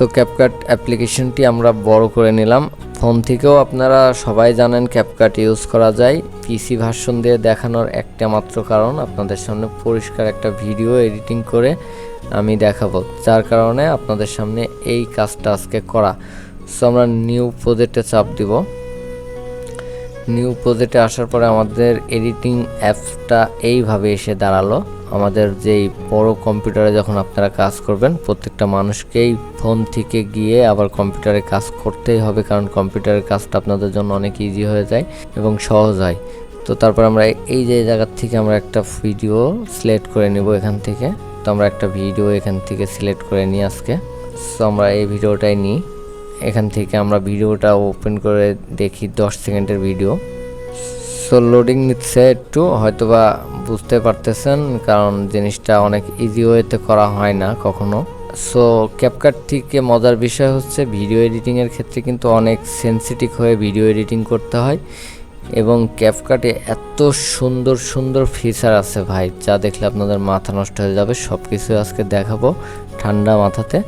So CapCut অ্যাপ্লিকেশনটি আমরা বড় করে নিলাম। ফোন থেকেও আপনারা সবাই জানেন ক্যাপকাট ইউজ করা যায়। পিসি ভার্সন দিয়ে দেখানোর একটা মাত্র কারণ, আপনাদের সামনে পরিষ্কার একটা ভিডিও এডিটিং করে আমি দেখাবো, যার কারণে আপনাদের সামনে এই কাজটা আজকে করা। সো আমরা নিউ প্রজেক্টে চাপ দিব। নিউ প্রজেক্টে আসার পরে আমাদের এডিটিং অ্যাপসটা এইভাবে এসে দাঁড়ালো। আমাদের যেই বড় কম্পিউটারে যখন আপনারা কাজ করবেন, প্রত্যেকটা মানুষকেই ফোন থেকে গিয়ে আবার কম্পিউটারে কাজ করতেই হবে, কারণ কম্পিউটারের কাজটা আপনাদের জন্য অনেক ইজি হয়ে যায় এবং সহজ হয়। তো তারপর আমরা এই যে জায়গার থেকে আমরা একটা ভিডিও সিলেক্ট করে নিব এখান থেকে। তো আমরা একটা ভিডিও এখান থেকে সিলেক্ট করে নিই আজকে। সো আমরা এই ভিডিওটাই নিই। এখান থেকে আমরা ভিডিওটা ওপেন করে দেখি 10 সেকেন্ডের ভিডিও। সো লোডিং নিচ্ছে একটু, হয়তোবা বুঝতে পারতেছেন, কারণ জিনিসটা অনেক ইজি ওয়েতে করা হয় না কখনো। সো ক্যাপকাট থেকে মজার বিষয় হচ্ছে ভিডিও এডিটিংয়ের ক্ষেত্রে কিন্তু অনেক সেন্সিটিভ হয়ে ভিডিও এডিটিং করতে হয়, এবং ক্যাপকাটে এত সুন্দর সুন্দর ফিচার আছে ভাই, যা দেখলে আপনাদের মাথা নষ্ট হয়ে যাবে। সব কিছু আজকে দেখাবো ঠান্ডা মাথাতে।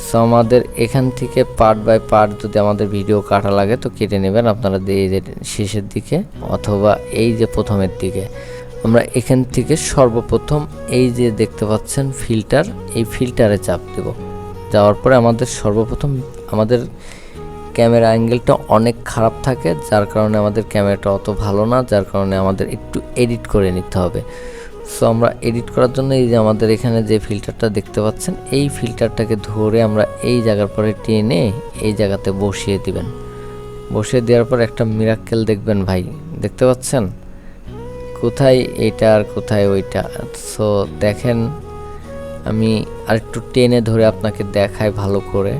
সো আমাদের এখান থেকে পার্ট বাই পার্ট যদি আমাদের ভিডিও কাটা লাগে তো কেটে নেবেন আপনারা, এই যে শেষের দিকে অথবা এই যে প্রথমের দিকে। আমরা এখান থেকে সর্বপ্রথম এই যে দেখতে পাচ্ছেন ফিল্টার, এই ফিল্টারে চাপ দেব। যাওয়ার পরে আমাদের সর্বপ্রথম আমাদের ক্যামেরা অ্যাঙ্গেলটা অনেক খারাপ থাকে, যার কারণে আমাদের ক্যামেরাটা অত ভালো না, যার কারণে আমাদের একটু এডিট করে নিতে হবে। সো আমরা এডিট করার জন্য এই যে আমাদের এখানে যে ফিল্টারটা দেখতে পাচ্ছেন, এই ফিল্টারটাকে ধরে আমরা এই জায়গার পরে টেনে এই জায়গাতে বসিয়ে দিবেন। বসিয়ে দেওয়ার পর একটা মিরাক্কেল দেখবেন ভাই, দেখতে পাচ্ছেন কোথায় এইটা আর কোথায় ওইটা। সো দেখেন, আমি আরেকটু টেনে ধরে আপনাকে দেখাই ভালো করে,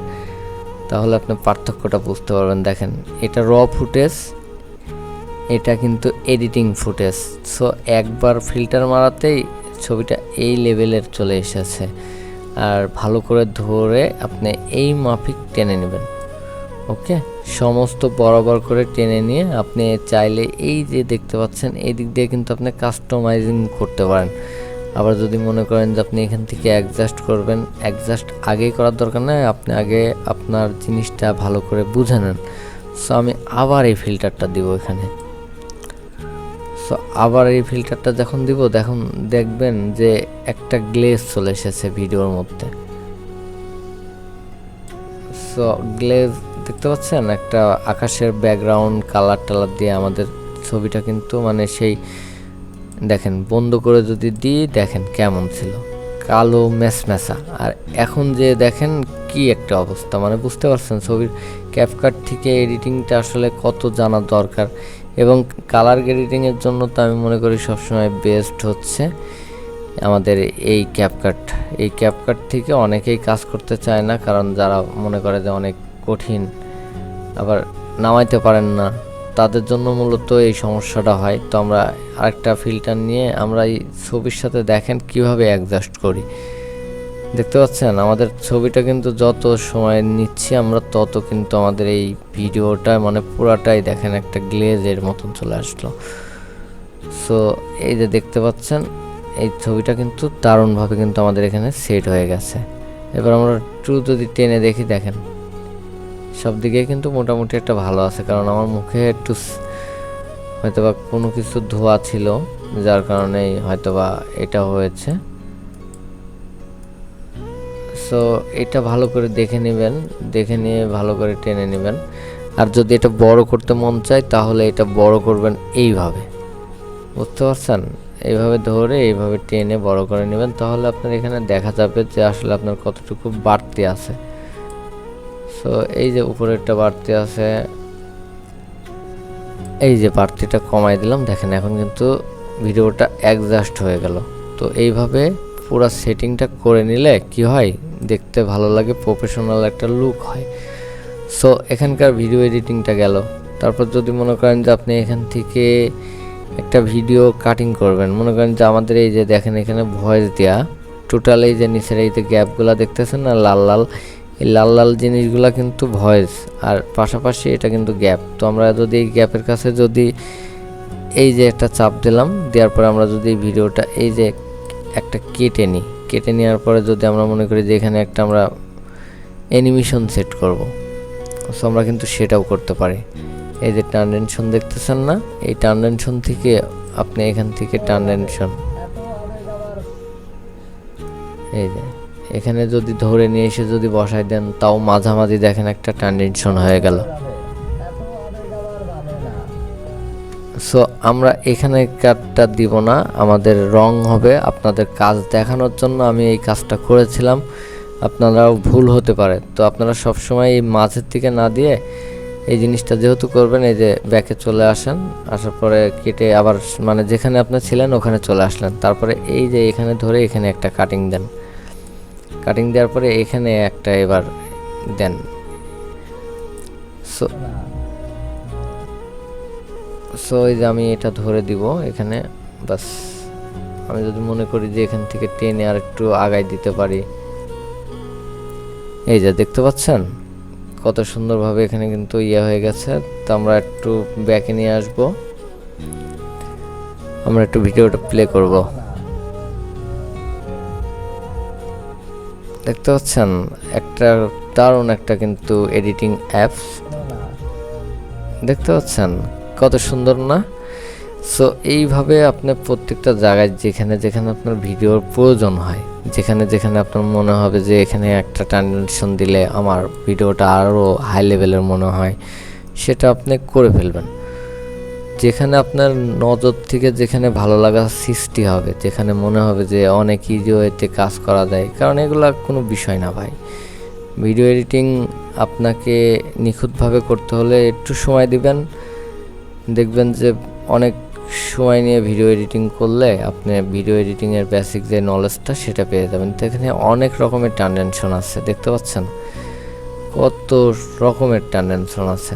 তাহলে আপনি পার্থক্যটা বুঝতে পারবেন। দেখেন, এটা র ফুটেজ, এটা কিন্তু এডিটিং ফুটেজ। সো একবার ফিল্টার মারাতেই ছবিটা এই লেভেলের চলে এসেছে। আর ভালো করে ধরে আপনি এই মাফিক টেনে নেবেন। ওকে, সমস্ত বরাবর করে টেনে নিয়ে আপনি চাইলে এই যে দেখতে পাচ্ছেন এই দিক দিয়ে কিন্তু আপনি কাস্টমাইজিং করতে পারেন। আবার যদি মনে করেন যে আপনি এখান থেকে অ্যাডজাস্ট করবেন, অ্যাডজাস্ট আগেই করার দরকার নেই, আপনি আগে আপনার জিনিসটা ভালো করে বুঝে নেন। সো আমি আবার এই ফিল্টারটা দিব এখানে। সো আবার এই ফিল্টারটা যখন দিব, দেখবেন যে একটা গ্লেজ চলে এসেছে ভিডিওর মধ্যে। সো গ্লেজ দেখতে পাচ্ছেন, একটা আকাশের ব্যাকগ্রাউন্ড কালার টালার দিয়ে আমাদের ছবিটা কিন্তু মানে সেই দেখেন বন্ধ করে যদি দিই, দেখেন কেমন ছিল, কালো ম্যাচম্যাচা। আর এখন যে দেখেন কি একটা অবস্থা, মানে বুঝতে পারছেন ছবির ক্যাপকাট থেকে এডিটিংটা আসলে কত জানা দরকার। এবং কালার গ্রেডিংয়ের জন্য তো আমি মনে করি সবসময় বেস্ট হচ্ছে আমাদের এই ক্যাপকাট। এই ক্যাপকাট থেকে অনেকেই কাজ করতে চায় না, কারণ যারা মনে করে যে অনেক কঠিন, আবার নামাইতে পারেন না, তাদের জন্য মূলত এই সমস্যাটা হয়। তো আমরা আরেকটা ফিল্টার নিয়ে আমরা এই ছবির সাথে দেখেন কিভাবে অ্যাডজাস্ট করি। দেখতে পাচ্ছেন আমাদের ছবিটা কিন্তু যত সময় নিচ্ছি আমরা, তত কিন্তু আমাদের এই ভিডিওটা মানে পুরাটাই দেখেন একটা গ্লেজের মতন চলে আসলো। সো এই যে দেখতে পাচ্ছেন এই ছবিটা কিন্তু দারুণভাবে কিন্তু আমাদের এখানে সেট হয়ে গেছে। এবার আমরা একটু যদি টেনে দেখি, দেখেন সব দিকে কিন্তু মোটামুটি একটা ভালো আছে, কারণ আমার মুখে একটু হয়তোবা কোনো কিছু ধোয়া ছিল, যার কারণেই হয়তোবা এটা হয়েছে। সো এটা ভালো করে দেখে নেবেন, দেখে নিয়ে ভালো করে টেনে নেবেন। আর যদি এটা বড় করতে মন চায় তাহলে এটা বড় করবেন এইভাবে, বুঝতে পারছেন, এইভাবে ধরে এইভাবে টেনে বড় করে নেবেন, তাহলে আপনার এখানে দেখা যাবে যে আসলে আপনার কতটুকু বাড়তি আছে। সো এই যে উপরেরটা বাড়তি আছে, এই যে বাড়তিটা কমাই দিলাম, দেখেন এখন কিন্তু ভিডিওটা অ্যাডজাস্ট হয়ে গেল। তো এইভাবে পুরো সেটিংটা করে নিলে কি হয়, দেখতে ভালো লাগে, প্রফেশনাল একটা লুক হয়। সো এখানকার ভিডিও এডিটিংটা গেল। তারপর যদি মনে করেন যে আপনি এখান থেকে একটা ভিডিও কাটিং করবেন, মনে করেন যে আমাদের এই যে দেখেন এখানে ভয়েস দেওয়া, টোটাল এই যে নিচের এই যে গ্যাপগুলো দেখতেছেন না লাল লাল, এই লাল লাল জিনিসগুলো কিন্তু ভয়েস, আর পাশাপাশি এটা কিন্তু গ্যাপ। তো আমরা যদি এই গ্যাপের কাছে যদি এই যে একটা চাপ দিলাম, দেওয়ার পরে আমরা যদি এই ভিডিওটা এই যে একটা কেটে নিই, কেটে নেওয়ার পরে যদি আমরা মনে করি যে এখানে একটা আমরা অ্যানিমেশন সেট করব। সো আমরা কিন্তু সেটাও করতে পারি। এই যে ট্রানজেকশন দেখতেছেন না, এই ট্রানজেকশন থেকে আপনি এখান থেকে ট্রানজেকশন এই যে এখানে যদি ধরে নিয়ে এসে যদি বসাই দেন, তাও মাঝামাঝি দেখেন একটা ট্রানজেকশন হয়ে গেল। সো আমরা এখানে কাটটা দিব না, আমাদের রং হবে। আপনাদের কাজ দেখানোর জন্য আমি এই কাজটা করেছিলাম, আপনারাও ভুল হতে পারে। তো আপনারা সবসময় এই মাঝের দিকে না দিয়ে এই জিনিসটা যেহেতু করবেন, এই যে ব্যাকে চলে আসেন, আসার পরে কেটে আবার মানে যেখানে আপনি ছিলেন ওখানে চলে আসলেন, তারপরে এই যে এখানে ধরে এখানে একটা কাটিং দেন। কাটিং দেওয়ার পরে এখানে একটা এবার দেন। সো এই যে আমি এটা ধরে দিব এখানে, বাস। আমি যদি মনে করি যে এখান থেকে টেনে আর একটু আগাই দিতে পারি, এই যে দেখতে পাচ্ছেন কত সুন্দরভাবে এখানে কিন্তু হয়ে গেছে। তো আমরা একটু ব্যাকে নিয়ে আসব, আমরা একটু ভিডিওটা প্লে করব। দেখতে পাচ্ছেন একটা দারুণ একটা কিন্তু এডিটিং অ্যাপস, দেখতে পাচ্ছেন কত সুন্দর না? সো এইভাবে আপনি প্রত্যেকটা জায়গায় যেখানে যেখানে আপনার ভিডিওর প্রয়োজন হয়, যেখানে যেখানে আপনার মনে হবে যে এখানে একটা ট্রানজিশন দিলে আমার ভিডিওটা আরও হাই লেভেলের মনে হয়, সেটা আপনি করে ফেলবেন। যেখানে আপনার নজর থেকে যেখানে ভালো লাগা সৃষ্টি হবে, যেখানে মনে হবে যে অনেক ইজি ওয়েতে কাজ করা যায়, কারণ এগুলো কোনো বিষয় না ভাই। ভিডিও এডিটিং আপনাকে নিখুঁতভাবে করতে হলে একটু সময় দিবেন, দেখবেন যে অনেক সময় নিয়ে ভিডিও এডিটিং করলে আপনি ভিডিও এডিটিংয়ের বেসিক যে নলেজটা সেটা পেয়ে যাবেন। তো এখানে অনেক রকমের ট্রানজেকশন আছে, দেখতে পাচ্ছেন কত রকমের ট্রানজেকশন আছে।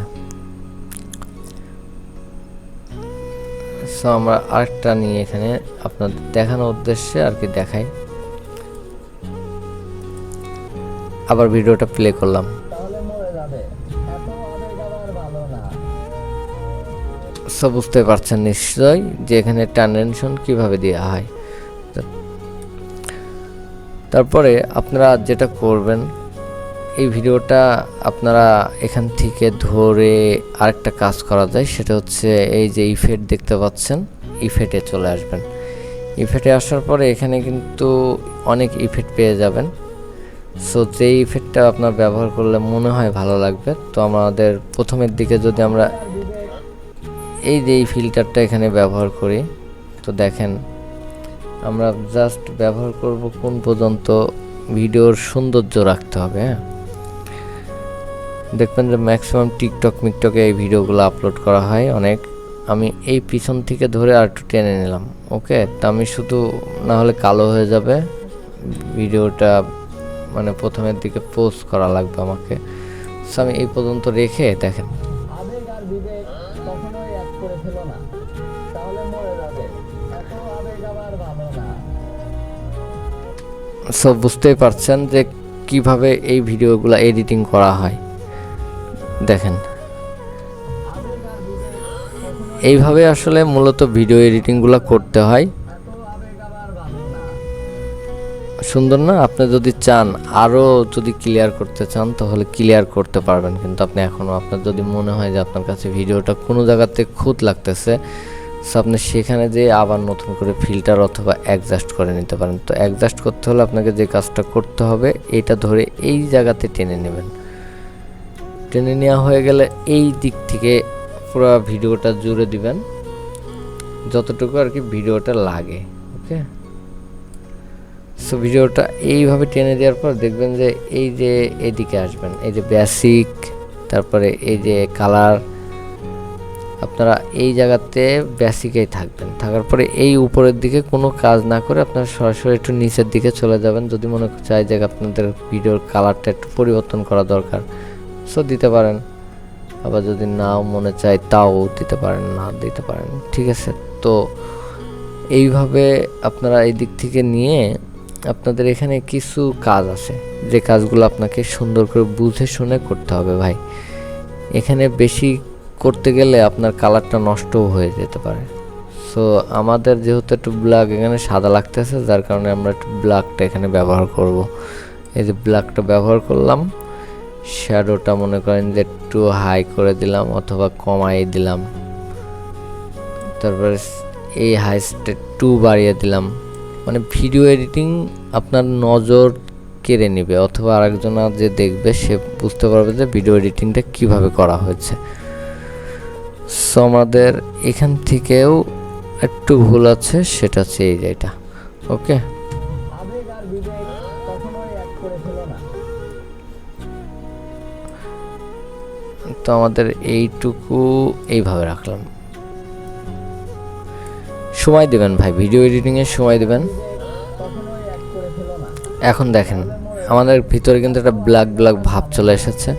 সো আমরা আরেকটা নিয়ে এখানে আপনাদের দেখানোর উদ্দেশ্যে আর কি দেখাই, আবার ভিডিওটা প্লে করলাম। সব বুঝতে পারছেন নিশ্চয়ই যে এখানে ট্রানজেকশন কিভাবে দেওয়া হয়। তারপরে আপনারা যেটা করবেন, এই ভিডিওটা আপনারা এখান থেকে ধরে আরেকটা কাজ করা যায়, সেটা হচ্ছে এই যে ইফেক্ট দেখতে পাচ্ছেন, ইফেক্টে চলে আসবেন। ইফেক্টে আসার পরে এখানে কিন্তু অনেক ইফেক্ট পেয়ে যাবেন। সো যে ইফেক্টটা আপনার ব্যবহার করলে মনে হয় ভালো লাগবে, তো আমাদের প্রথমের দিকে যদি আমরা এই যে এই ফিল্টারটা এখানে ব্যবহার করি, তো দেখেন আমরা জাস্ট ব্যবহার করব কোন পর্যন্ত ভিডিওর সৌন্দর্য রাখতে হবে। হ্যাঁ, দেখবেন যে ম্যাক্সিমাম টিকটকে এই ভিডিওগুলো আপলোড করা হয় অনেক। আমি এই পিছন থেকে ধরে আর একটু টেনে নিলাম। ওকে, তো আমি শুধু না হলে কালো হয়ে যাবে ভিডিওটা, মানে প্রথমের দিকে পোস্ট করা লাগবে আমাকে। সো আমি এই পর্যন্ত রেখে দেখেন, সব বুঝতেই পারছেন যে কিভাবে এই ভিডিওগুলো এডিটিং করা হয়। দেখেন এইভাবে আসলে মূলত ভিডিও এডিটিংগুলো করতে হয়। সুন্দর না? আপনি যদি চান আরও যদি ক্লিয়ার করতে চান তাহলে ক্লিয়ার করতে পারবেন, কিন্তু আপনি এখনও আপনার যদি মনে হয় যে আপনার কাছে ভিডিওটা কোনো জায়গাতে খুঁত লাগতেছে, সো আপনি সেখানে যেয়ে আবার নতুন করে ফিল্টার অথবা অ্যাডজাস্ট করে নিতে পারেন। তো অ্যাডজাস্ট করতে হলে আপনাকে যে কাজটা করতে হবে, এইটা ধরে এই জায়গাতে টেনে নেবেন। টেনে নেওয়া হয়ে গেলে এই দিক থেকে পুরো ভিডিওটা জুড়ে দিবেন যতটুকু আর কি ভিডিওটা লাগে। ওকে, সো ভিডিওটা এইভাবে টেনে দেওয়ার পর দেখবেন যে এই যে এদিকে আসবেন, এই যে বেসিক, তারপরে এই যে কালার, আপনারা এই জায়গাতে বেসিকেই থাকবেন। থাকার পরে এই উপরের দিকে কোনো কাজ না করে আপনারা সরাসরি একটু নিচের দিকে চলে যাবেন। যদি মনে চাই যে আপনাদের ভিডিওর কালারটা একটু পরিবর্তন করা দরকার, সো দিতে পারেন। আবার যদি নাও মনে চায় তাও দিতে পারেন, না দিতে পারেন, ঠিক আছে। তো এইভাবে আপনারা এই দিক থেকে নিয়ে আপনাদের এখানে কিছু কাজ আছে, যে কাজগুলো আপনাকে সুন্দর করে বুঝে শুনে করতে হবে ভাই। এখানে বেশি করতে গেলে আপনার কালারটা নষ্টও হয়ে যেতে পারে। সো আমাদের যেহেতু একটু ব্ল্যাক এখানে সাদা লাগতেছে, যার কারণে আমরা একটু ব্ল্যাকটা এখানে ব্যবহার করব। এই যে ব্ল্যাকটা ব্যবহার করলাম, শ্যাডোটা মনে করেন যে একটু হাই করে দিলাম অথবা কমাই দিলাম, তারপরে এই হাইস্টে 2 বাড়িয়ে দিলাম। মানে ভিডিও এডিটিং আপনার নজর কেড়ে নেবে, অথবা আরেকজন যে দেখবে সে বুঝতে পারবে যে ভিডিও এডিটিংটা কিভাবে করা হয়েছে। সো আমাদের এখান থেকেও একটু ভুল আছে, সেটা হচ্ছে এই যে এটা। ওকে, তো আমাদের এইটুকু এইভাবে রাখলাম। সময় দেবেন ভাই, ভিডিও এডিটিংয়ে সময় দেবেন। এখন দেখেন আমাদের ভিতরে কিন্তু একটা ব্ল্যাক ব্ল্যাক ভাব চলে এসেছে।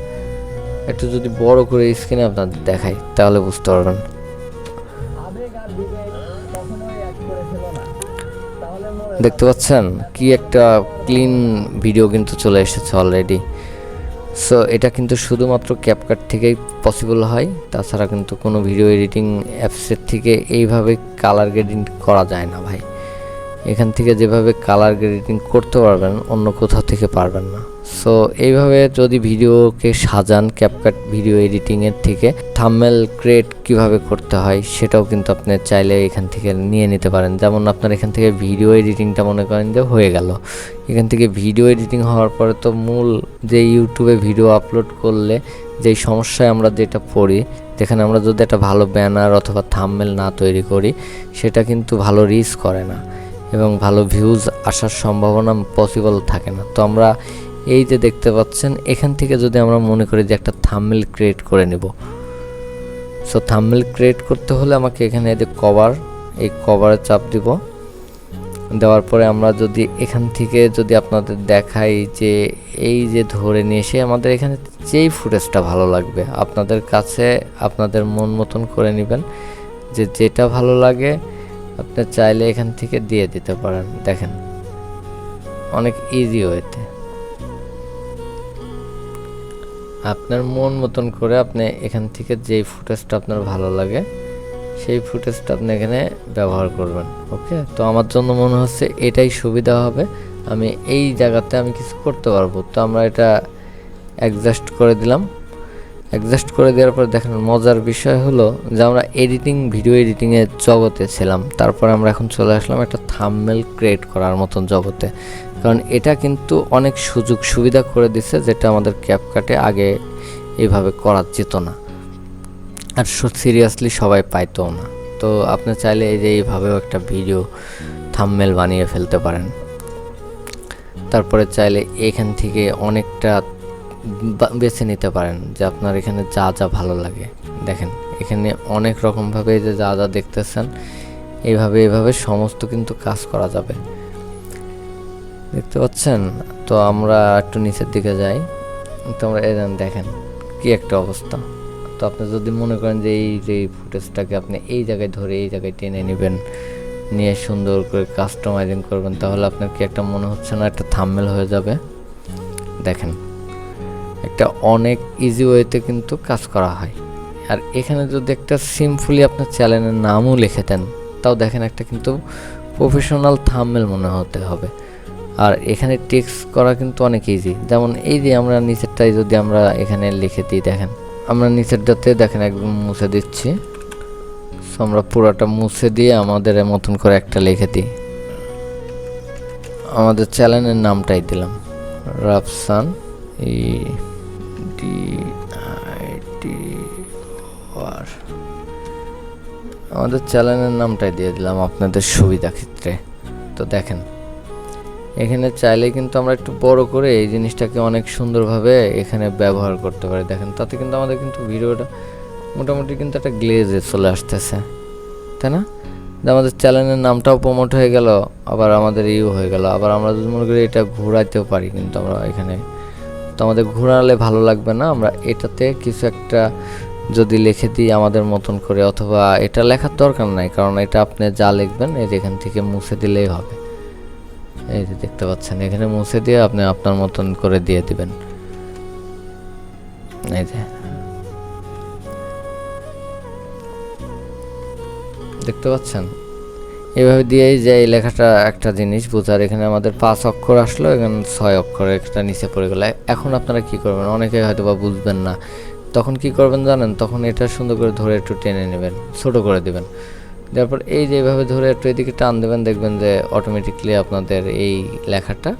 একটু যদি বড় করে স্ক্রিনে আপনাদের দেখাই তাহলে বুঝতে পারবেন। দেখতে পাচ্ছেন কি একটা ক্লিন ভিডিও কিন্তু চলে এসেছে অলরেডি। সো এটা কিন্তু শুধুমাত্র ক্যাপকাট থেকেই পসিবল হয়, তাছাড়া কিন্তু কোনো ভিডিও এডিটিং অ্যাপসের থেকে এইভাবে কালার গ্রেডিং করা যায় না ভাই। এখান থেকে যেভাবে কালার গ্রেডিং করতে পারবেন অন্য কোথাও থেকে পারবেন না। সো এইভাবে যদি ভিডিওকে সাজান ক্যাপকাট ভিডিও এডিটিংয়ের থেকে, থাম্বনেল ক্রিয়েট কিভাবে করতে হয় সেটাও কিন্তু আপনি চাইলে এখান থেকে নিয়ে নিতে পারেন। যেমন আপনার এখান থেকে ভিডিও এডিটিংটা মনে করেন যে হয়ে গেল, এখান থেকে ভিডিও এডিটিং হওয়ার পরে তো মূল যে ইউটিউবে ভিডিও আপলোড করলে যেই সমস্যায় আমরা যেটা পড়ি, যেখানে আমরা যদি একটা ভালো ব্যানার অথবা থাম্বনেল না তৈরি করি সেটা কিন্তু ভালো রিচ করে না এবং ভালো ভিউজ আসার সম্ভাবনা পসিবল থাকে না। তো আমরা এই যে দেখতে পাচ্ছেন এখান থেকে যদি আমরা মনে করি যে একটা থাম্বনেল ক্রিয়েট করে নেব, সো থাম্বনেল ক্রিয়েট করতে হলে আমাকে এখানে যে কভার, এই কভারে চাপ দিব। দেওয়ার পরে আমরা যদি এখান থেকে যদি আপনাদের দেখাই যে এই যে ধরে নিয়ে এসে আমাদের এখানে যেই ফুটেজটা ভালো লাগবে আপনাদের কাছে আপনাদের মন মতন করে নেবেন, যে যেটা ভালো লাগে আপনি চাইলে এখান থেকে দিয়ে দিতে পারেন। দেখেন অনেক ইজি ওয়েতে আপনার মন মতন করে আপনি এখান থেকে যেই ফুটেজটা আপনার ভালো লাগে সেই ফুটেজটা আপনি এখানে ব্যবহার করবেন। ওকে, তো আমার জন্য মনে হচ্ছে এটাই সুবিধা হবে, আমি এই জায়গাতে আমি কিছু করতে পারবো। তো আমরা এটা অ্যাডজাস্ট করে দিলাম। অ্যাডজাস্ট করে দেওয়ার পর দেখেন মজার বিষয় হলো যে আমরা ভিডিও এডিটিংয়ের জগতে ছিলাম, তারপর আমরা এখন চলে আসলাম একটা থাম্বনেল ক্রিয়েট করার মতন জগতে। কারণ এটা কিন্তু অনেক সুযোগ সুবিধা করে দিচ্ছে, যেটা আমাদের ক্যাপকাটে আগে এইভাবে করা যেত না, আর সিরিয়াসলি সবাই পাইতো না। তো আপনি চাইলে এই যে এইভাবেও একটা ভিডিও থাম্বনেল বানিয়ে ফেলতে পারেন। তারপরে চাইলে এখান থেকে অনেকটা বেছে নিতে পারেন যে আপনার এখানে যা যা ভালো লাগে। দেখেন এখানে অনেক রকমভাবে যে যা যা দেখতেছেন এইভাবে সমস্ত কিন্তু কাজ করা যাবে, দেখতে পাচ্ছেন। তো আমরা একটু নিচের দিকে যাই, তো আমরা দেখেন কি একটা অবস্থা। তো আপনি যদি মনে করেন যে এই যে ফুটেজটাকে আপনি এই জায়গায় ধরে এই জায়গায় টেনে নেবেন, নিয়ে সুন্দর করে কাস্টমাইজিং করবেন, তাহলে আপনার কি একটা মনে হচ্ছে না একটা থাম্বনেল হয়ে যাবে। দেখেন একটা অনেক ইজি ওয়েতে কিন্তু কাজ করা হয়। আর এখানে যদি একটা সিম্পলি আপনার চ্যানেলের নামও লিখে দেন তাও দেখেন একটা কিন্তু প্রফেশনাল থাম্বনেল মনে হতে হবে। আর এখানে টেক্সট করা কিন্তু অনেক ইজি, যেমন এই যে আমরা নিচেরটাই যদি আমরা এখানে লিখে দিই, দেখেন আমরা নিচেরটাতে দেখেন একদম মুছে দিচ্ছি। সো আমরা পুরোটা মুছে দিয়ে আমাদের মতন করে একটা লিখে দিই, আমাদের চ্যানেলের নামটাই দিলাম রাফসান EDITOR, আমাদের চ্যানেলের নামটাই দিয়ে দিলাম আপনাদের সুবিধা ক্ষেত্রে। তো দেখেন এখানে চাইলে কিন্তু আমরা একটু বড় করে এই জিনিসটাকে অনেক সুন্দরভাবে এখানে ব্যবহার করতে পারি। দেখেন তাতে কিন্তু আমাদের কিন্তু ভিডিওটা মোটামুটি কিন্তু একটা গ্লেজে চলে আসতেছে, তাই না? আমাদের চ্যানেলের নামটাও প্রমোট হয়ে গেল, আবার আমাদের হয়ে গেল। আবার আমরা যদি মনে করি এটা ঘোরাতেও পারি, কিন্তু আমরা এখানে তো আমাদের ঘোরালে ভালো লাগবে না, আমরা এটাতে কিছু একটা যদি লিখে দিই আমাদের মতন করে, অথবা এটা লেখার দরকার নাই, কারণ এটা আপনি যা লিখবেন এই এখান থেকে মুছে দিলেই হবে। এই যে দেখতে পাচ্ছেন এখানে মুছে দিয়ে আপনি আপনার মতন করে দিয়ে দিবেন। এই যে দেখতে পাচ্ছেন এভাবে দিয়েই যে এই লেখাটা একটা জিনিস বোঝার, এখানে আমাদের 5 অক্ষর আসলো, এখানে 6 অক্ষর একটা নিচে পড়ে গেল। এখন আপনারা কি করবেন, অনেকে হয়তো বা বুঝবেন না, তখন কি করবেন জানেন, তখন এটা সুন্দর করে ধরে একটু টেনে নেবেন, ছোট করে দিবেন। তারপর এই যে এইভাবে ধরে একটু এদিকে টান দেবেন, দেখবেন যে অটোমেটিকলি আপনাদের এই লেখাটা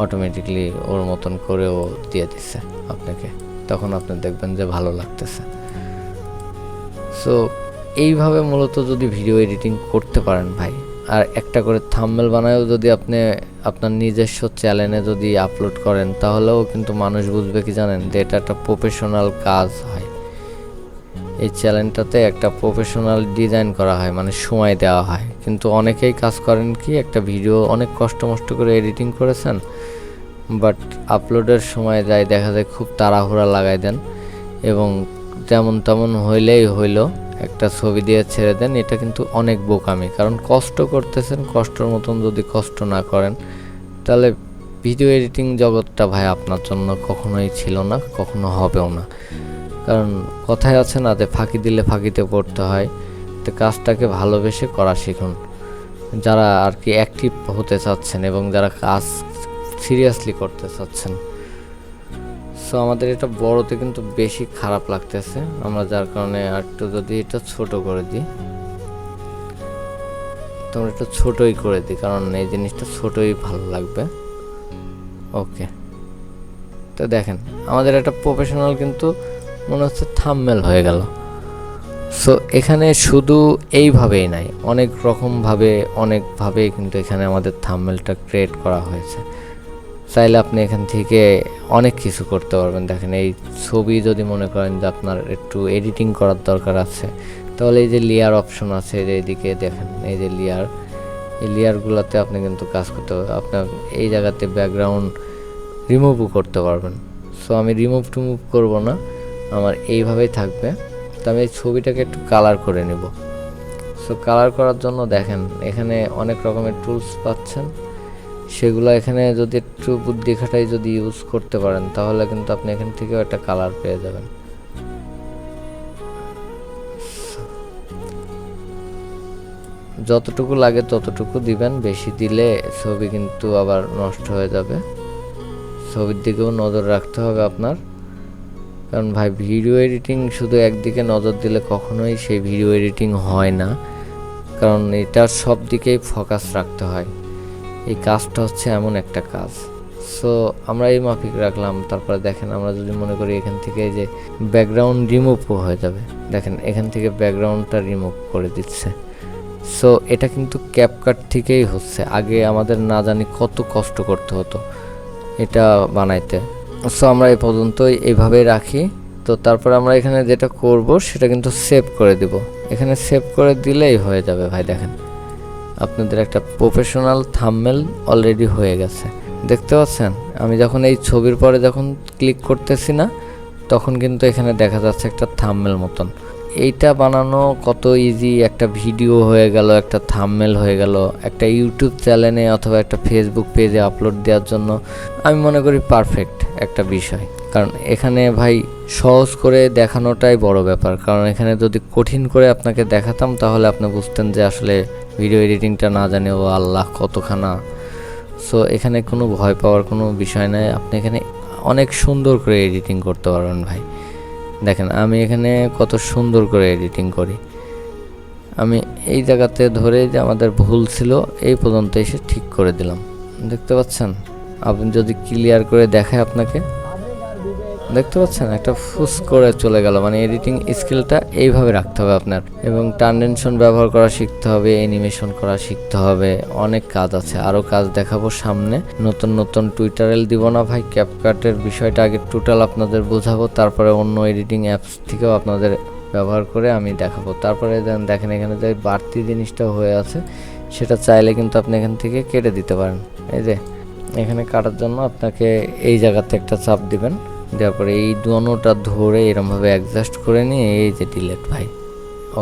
অটোমেটিকলি ওর মতন করেও দিয়ে দিচ্ছে আপনাকে, তখন আপনি দেখবেন যে ভালো লাগতেছে। সো এইভাবে মূলত যদি ভিডিও এডিটিং করতে পারেন ভাই, আর একটা করে থাম্বনেল বানায়ও যদি আপনি আপনার নিজস্ব চ্যানেলে যদি আপলোড করেন, তাহলেও কিন্তু মানুষ বুঝবে কি জানেন, যে এটা একটা প্রফেশনাল কাজ হয়। এই চ্যানেলটাতে একটা প্রফেশনাল ডিজাইন করা হয়, মানে সময় দেওয়া হয়। কিন্তু অনেকেই কাজ করেন কি, একটা ভিডিও অনেক কষ্ট মষ্ট করে এডিটিং করেছেন, বাট আপলোডের সময় যায় দেখা যায় খুব তাড়াহুড়া লাগাই দেন, এবং যেমন তেমন হইলেই হইলো, একটা ছবি দিয়ে ছেড়ে দেন। এটা কিন্তু অনেক বোকামি, কারণ কষ্ট করতেছেন, কষ্টের মতন যদি কষ্ট না করেন, তাহলে ভিডিও এডিটিং জগৎটা ভাই আপনার জন্য কখনোই ছিল না, কখনো হবেও না। কারণ কথায় আছে না, যে ফাঁকি দিলে ফাঁকিতে পড়তে হয়। তো কাজটাকে ভালোবেসে করা শিখুন, যারা আর কি অ্যাক্টিভ হতে চাচ্ছেন এবং যারা কাজ সিরিয়াসলি করতে চাচ্ছেন। সো আমাদের এটা বড়তে কিন্তু বেশি খারাপ লাগতেছে, আমরা যার কারণে একটু যদি এটা ছোট করে দিই, তোমরা একটু ছোটই করে দিই, কারণ এই জিনিসটা ছোটই ভালো লাগবে। ওকে, তো দেখেন আমাদের একটা প্রফেশনাল কিন্তু মনে হচ্ছে থাম্বনেল হয়ে গেল। সো এখানে শুধু এইভাবেই নাই, অনেক রকমভাবে অনেকভাবেই কিন্তু এখানে আমাদের থাম্বনেলটা ক্রিয়েট করা হয়েছে। চাইলে আপনি এখান থেকে অনেক কিছু করতে পারবেন। দেখেন এই ছবি যদি মনে করেন যে আপনার একটু এডিটিং করার দরকার আছে, তাহলে এই যে লেয়ার অপশন আছে, যে এইদিকে দেখেন এই যে লেয়ার, এই লেয়ারগুলোতে আপনি কিন্তু কাজ করতে পারবেন। আপনার এই জায়গাতে ব্যাকগ্রাউন্ড রিমুভও করতে পারবেন। সো আমি রিমুভ টুমুভ করবো না, আমার এইভাবেই থাকবে। তো আমি এই ছবিটাকে একটু কালার করে নেব। সো কালার করার জন্য দেখেন এখানে অনেক রকমের টুলস পাচ্ছেন, সেগুলো এখানে যদি একটু বুদ্ধি খাটাই যদি ইউজ করতে পারেন, তাহলে কিন্তু আপনি এখান থেকেও একটা কালার পেয়ে যাবেন। যতটুকু লাগে ততটুকু দিবেন, বেশি দিলে ছবি কিন্তু আবার নষ্ট হয়ে যাবে। ছবির দিকেও নজর রাখতে হবে আপনার, কারণ ভাই ভিডিও এডিটিং শুধু একদিকে নজর দিলে কখনোই সেই ভিডিও এডিটিং হয় না, কারণ এটা সব দিকেই ফোকাস রাখতে হয়। এই কাজটা হচ্ছে এমন একটা কাজ। সো আমরা এই মাফিক রাখলাম। তারপরে দেখেন আমরা যদি মনে করি এখান থেকে যে ব্যাকগ্রাউন্ড রিমুভও হয়ে যাবে, দেখেন এখান থেকে ব্যাকগ্রাউন্ডটা রিমুভ করে দিচ্ছে। সো এটা কিন্তু ক্যাপকাট থেকেই হচ্ছে, আগে আমাদের না জানি কত কষ্ট করতে হতো এটা বানাইতে। সো আমরা এই পর্যন্তই এইভাবেই রাখি। তো তারপর আমরা এখানে যেটা করব সেটা কিন্তু সেভ করে দিব। এখানে সেভ করে দিলেই হয়ে যাবে ভাই। দেখেন আপনাদের একটা প্রফেশনাল থাম্বনেল অলরেডি হয়ে গেছে, দেখতে পাচ্ছেন। আমি যখন এই ছবির পরে যখন ক্লিক করতেছি না, তখন কিন্তু এখানে দেখা যাচ্ছে একটা থাম্বনেল মতন। এইটা বানানো কত ইজি, একটা ভিডিও হয়ে গেল, একটা থাম্বনেল হয়ে গেল, একটা ইউটিউব চ্যানেলে অথবা একটা ফেসবুক পেজে আপলোড দেওয়ার জন্য আমি মনে করি পারফেক্ট একটা বিষয়। কারণ এখানে ভাই সহজ করে দেখানোটাই বড় ব্যাপার, কারণ এখানে যদি কঠিন করে আপনাকে দেখাতাম তাহলে আপনি বুঝতেন যে আসলে ভিডিও এডিটিংটা না জানে ও আল্লাহ কতখানা। সো এখানে কোনো ভয় পাওয়ার কোনো বিষয় নাই, আপনি এখানে অনেক সুন্দর করে এডিটিং করতে পারবেন ভাই। দেখেন আমি এখানে কত সুন্দর করে এডিটিং করি। আমি এই জায়গাতে ধরে যে আমাদের ভুল ছিল এই পর্যন্ত এসে ঠিক করে দিলাম, দেখতে পাচ্ছেন। আপনি যদি ক্লিয়ার করে দেখায় আপনাকে, দেখতে পাচ্ছেন একটা ফুস করে চলে গেল। মানে এডিটিং স্কিলটা এইভাবে রাখতে হবে আপনার, এবং ট্রানজেকশন ব্যবহার করা শিখতে হবে, অ্যানিমেশন করা শিখতে হবে। অনেক কাজ আছে, আরও কাজ দেখাবো সামনে। নতুন নতুন টিউটোরিয়াল দিব না ভাই, ক্যাপকাটের বিষয়টা আগে টোটাল আপনাদের বোঝাবো, তারপরে অন্য এডিটিং অ্যাপস থেকেও আপনাদের ব্যবহার করে আমি দেখাবো। তারপরে দেখেন এখানে যে বাড়তি জিনিসটা হয়ে আছে, সেটা চাইলে কিন্তু আপনি এখান থেকে কেটে দিতে পারেন। এই যে এখানে কাটার জন্য আপনাকে এই জায়গাতে একটা চাপ দিবেন, দেওয়ার পরে এই দুটোটা ধরে এরমভাবে অ্যাডজাস্ট করে নিয়ে এই যে ডিলেট ভাই।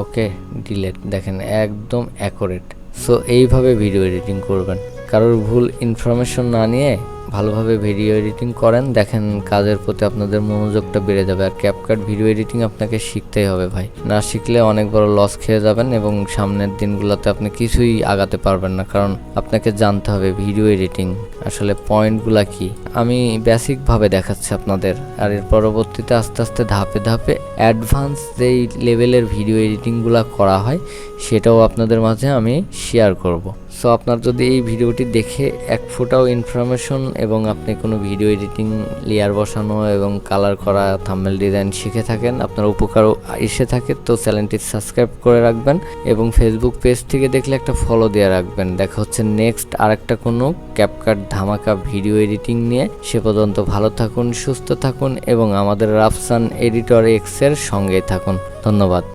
ওকে, ডিলেট। দেখেন একদম অ্যাকুরেট। সো এইভাবে ভিডিও এডিটিং করবেন, কারোর ভুল ইনফরমেশন না নিয়ে ভালোভাবে ভিডিও এডিটিং করেন, দেখেন কাজের প্রতি আপনাদের মনোযোগটা বেড়ে যাবে। আর ক্যাপকাট ভিডিও এডিটিং আপনাকে শিখতেই হবে ভাই, না শিখলে অনেক বড় লস খেয়ে যাবেন এবং সামনের দিনগুলোতে আপনি কিছুই আগাতে পারবেন না, কারণ আপনাকে জানতে হবে ভিডিও এডিটিং আসলে পয়েন্টগুলা কি। আমি বেসিকভাবে দেখাচ্ছি আপনাদের, আর এর পরবর্তীতে আস্তে আস্তে ধাপে ধাপে অ্যাডভান্স যেই লেভেলের ভিডিও এডিটিংগুলো করা হয় সেটাও আপনাদের মাঝে আমি শেয়ার করব। সো আপনার যদি এই ভিডিওটি দেখে এক ফোঁটাও ইনফরমেশন এবং আপনি কোনো ভিডিও এডিটিং লেয়ার বসানো এবং কালার করা থাম্বনেল ডিজাইন শিখে থাকেন, আপনার উপকারও এসে থাকে, তো চ্যানেলটি সাবস্ক্রাইব করে রাখবেন এবং ফেসবুক পেজ থেকে দেখলে একটা ফলো দিয়ে রাখবেন। দেখা হচ্ছে নেক্সট আরেকটা কোনো ক্যাপকাট ধামাকা ভিডিও এডিটিং নিয়ে। সে পর্যন্ত ভালো থাকুন, সুস্থ থাকুন এবং আমাদের রাফসান এডিটর এক্সের সঙ্গেই থাকুন। ধন্যবাদ।